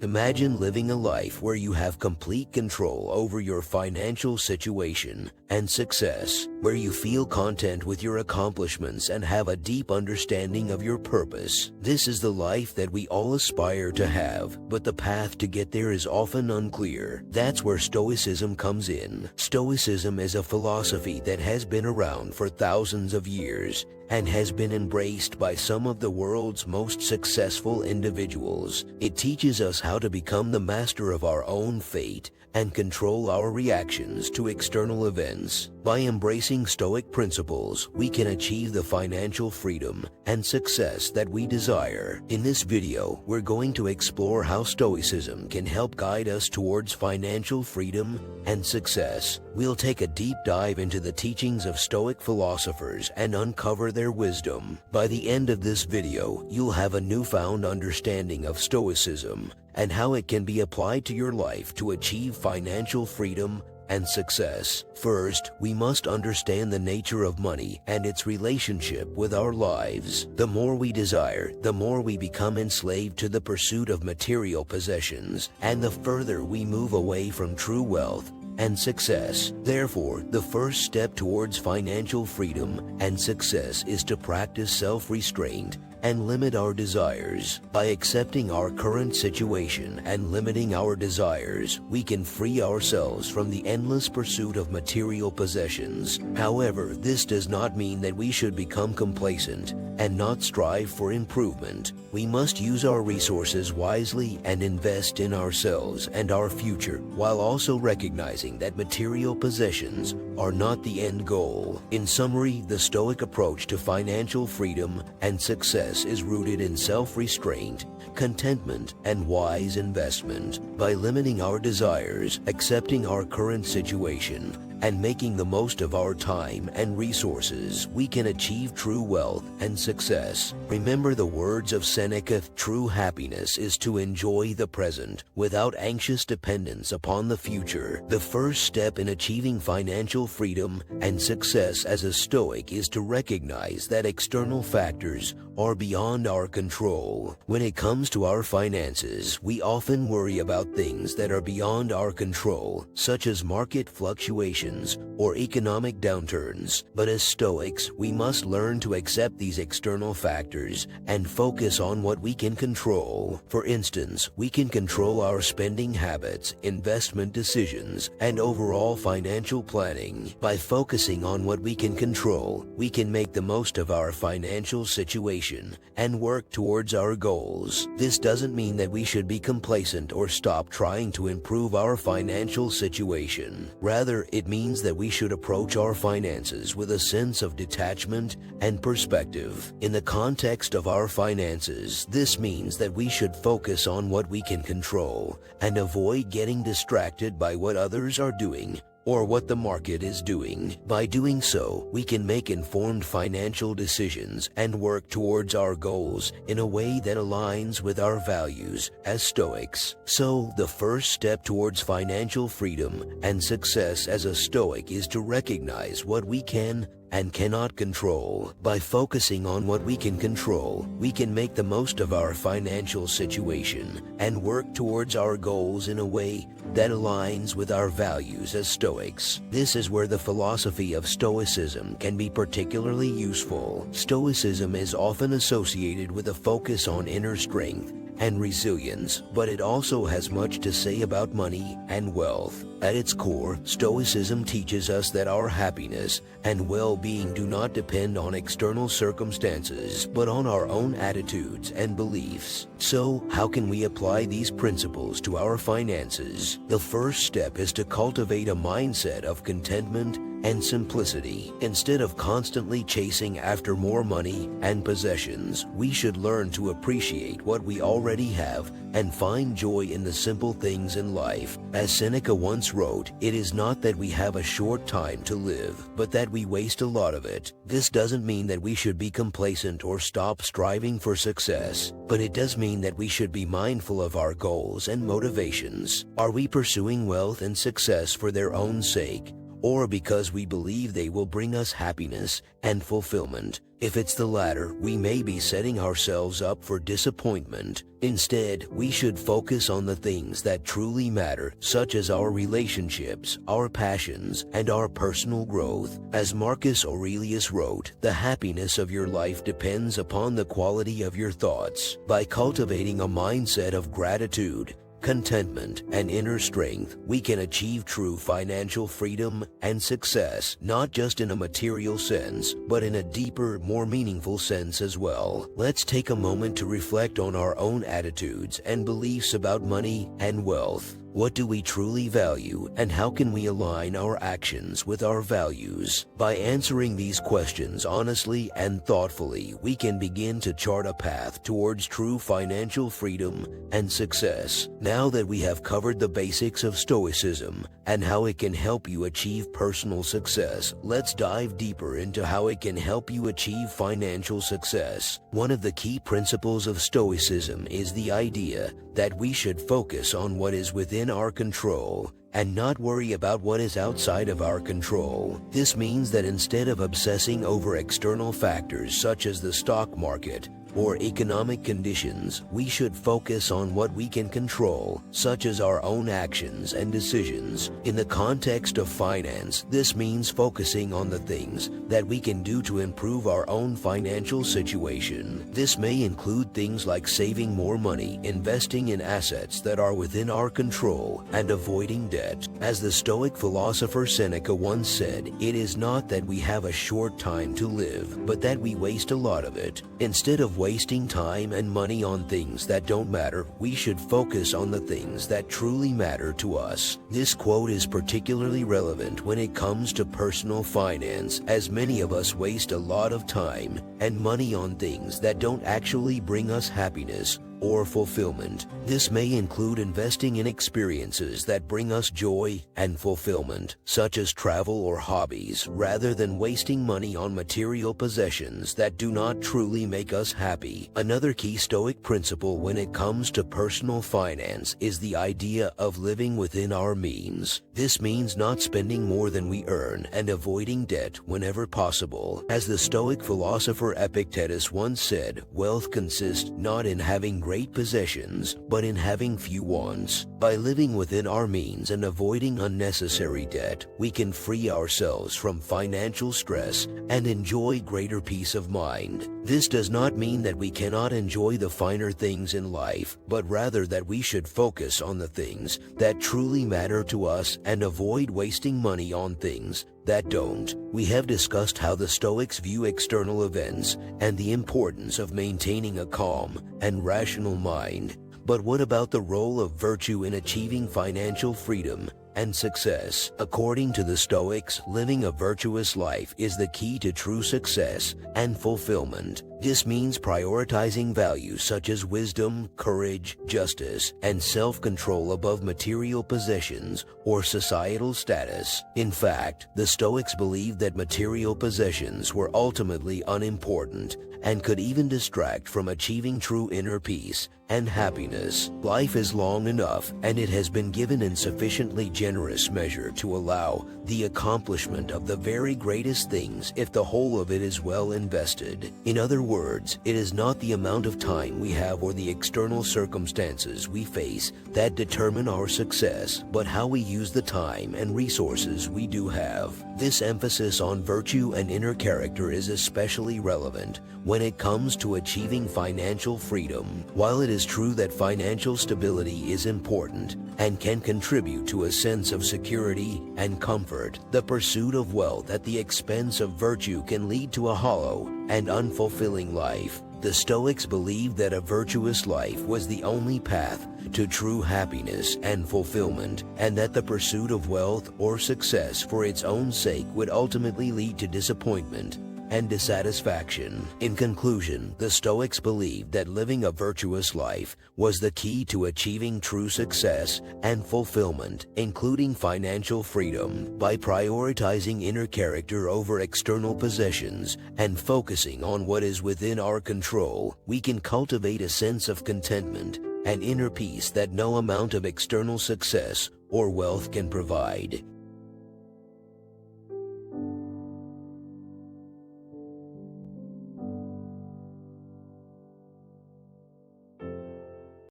Imagine living a life where you have complete control over your financial situation and success, where you feel content with your accomplishments and have a deep understanding of your purpose. This is the life that we all aspire to have, but the path to get there is often unclear. That's where Stoicism comes in. Stoicism is a philosophy that has been around for thousands of years and has been embraced by some of the world's most successful individuals. It teaches us how to become the master of our own fate and control our reactions to external events. By embracing Stoic principles, we can achieve the financial freedom and success that we desire. In this video, we're going to explore how Stoicism can help guide us towards financial freedom and success. We'll take a deep dive into the teachings of Stoic philosophers and uncover their wisdom. By the end of this video, you'll have a newfound understanding of Stoicism and how it can be applied to your life to achieve financial freedom and success. First, we must understand the nature of money and its relationship with our lives. The more we desire, the more we become enslaved to the pursuit of material possessions, and the further we move away from true wealth and success. Therefore, the first step towards financial freedom and success is to practice self-restraint and limit our desires. By accepting our current situation and limiting our desires, we can free ourselves from the endless pursuit of material possessions. However, this does not mean that we should become complacent and not strive for improvement. We must use our resources wisely and invest in ourselves and our future, while also recognizing that material possessions are not the end goal. In summary, the Stoic approach to financial freedom and success is rooted in self-restraint, contentment, and wise investment. By limiting our desires, accepting our current situation, and making the most of our time and resources, we can achieve true wealth and success. Remember the words of Seneca: true happiness is to enjoy the present without anxious dependence upon the future. The first step in achieving financial freedom and success as a Stoic is to recognize that external factors are beyond our control. When it comes to our finances, we often worry about things that are beyond our control, such as market fluctuations or economic downturns. But as Stoics, we must learn to accept these external factors and focus on what we can control. For instance, we can control our spending habits, investment decisions, and overall financial planning. By focusing on what we can control, we can make the most of our financial situation and work towards our goals. This doesn't mean that we should be complacent or stop trying to improve our financial situation. Rather, it means that we should approach our finances with a sense of detachment and perspective. In the context of our finances, this means that we should focus on what we can control and avoid getting distracted by what others are doing or what the market is doing. By doing so, we can make informed financial decisions and work towards our goals in a way that aligns with our values as Stoics. So, the first step towards financial freedom and success as a Stoic is to recognize what we can and cannot control. By focusing on what we can control, we can make the most of our financial situation and work towards our goals in a way that aligns with our values as Stoics. This is where the philosophy of Stoicism can be particularly useful. Stoicism is often associated with a focus on inner strength and resilience, but it also has much to say about money and wealth. At its core, Stoicism teaches us that our happiness and well-being do not depend on external circumstances, but on our own attitudes and beliefs. So, how can we apply these principles to our finances? The first step is to cultivate a mindset of contentment and simplicity. Instead of constantly chasing after more money and possessions, we should learn to appreciate what we already have and find joy in the simple things in life. As Seneca once wrote, "It is not that we have a short time to live, but that we waste a lot of it." This doesn't mean that we should be complacent or stop striving for success, but it does mean that we should be mindful of our goals and motivations. Are we pursuing wealth and success for their own sake, or because we believe they will bring us happiness and fulfillment? If it's the latter, we may be setting ourselves up for disappointment. Instead, we should focus on the things that truly matter, such as our relationships, our passions, and our personal growth. As Marcus Aurelius wrote, the happiness of your life depends upon the quality of your thoughts. By cultivating a mindset of gratitude, contentment, and inner strength, we can achieve true financial freedom and success, not just in a material sense, but in a deeper, more meaningful sense as well. Let's take a moment to reflect on our own attitudes and beliefs about money and wealth. What do we truly value, and how can we align our actions with our values? By answering these questions honestly and thoughtfully, we can begin to chart a path towards true financial freedom and success. Now that we have covered the basics of Stoicism and how it can help you achieve personal success, let's dive deeper into how it can help you achieve financial success. One of the key principles of Stoicism is the idea that we should focus on what is within our control and not worry about what is outside of our control. This means that instead of obsessing over external factors such as the stock market or economic conditions, we should focus on what we can control, such as our own actions and decisions. In the context of finance, this means focusing on the things that we can do to improve our own financial situation. This may include things like saving more money, investing in assets that are within our control, and avoiding debt. As the Stoic philosopher Seneca once said, "It is not that we have a short time to live, but that we waste a lot of it." Instead of wasting time and money on things that don't matter, we should focus on the things that truly matter to us. This quote is particularly relevant when it comes to personal finance, as many of us waste a lot of time and money on things that don't actually bring us happiness or fulfillment. This may include investing in experiences that bring us joy and fulfillment, such as travel or hobbies, rather than wasting money on material possessions that do not truly make us happy. Another key Stoic principle when it comes to personal finance is the idea of living within our means. This means not spending more than we earn and avoiding debt whenever possible. As the Stoic philosopher Epictetus once said, "Wealth consists not in having great possessions, but in having few wants." By living within our means and avoiding unnecessary debt, we can free ourselves from financial stress and enjoy greater peace of mind. This does not mean that we cannot enjoy the finer things in life, but rather that we should focus on the things that truly matter to us and avoid wasting money on things that don't. We have discussed how the Stoics view external events and the importance of maintaining a calm and rational mind. But what about the role of virtue in achieving financial freedom and success? According to the Stoics, living a virtuous life is the key to true success and fulfillment. This means prioritizing values such as wisdom, courage, justice, and self-control above material possessions or societal status. In fact, the Stoics believed that material possessions were ultimately unimportant and could even distract from achieving true inner peace and happiness. Life is long enough, and it has been given in sufficiently generous measure to allow the accomplishment of the very greatest things if the whole of it is well invested. In other words, it is not the amount of time we have or the external circumstances we face that determine our success, but how we use the time and resources we do have. This emphasis on virtue and inner character is especially relevant when it comes to achieving financial freedom. While it is true that financial stability is important and can contribute to a sense of security and comfort, the pursuit of wealth at the expense of virtue can lead to a hollow and unfulfilling life. The Stoics believed that a virtuous life was the only path to true happiness and fulfillment, and that the pursuit of wealth or success for its own sake would ultimately lead to disappointment and dissatisfaction. In conclusion, the Stoics believed that living a virtuous life was the key to achieving true success and fulfillment, including financial freedom. By prioritizing inner character over external possessions and focusing on what is within our control, we can cultivate a sense of contentment and inner peace that no amount of external success or wealth can provide.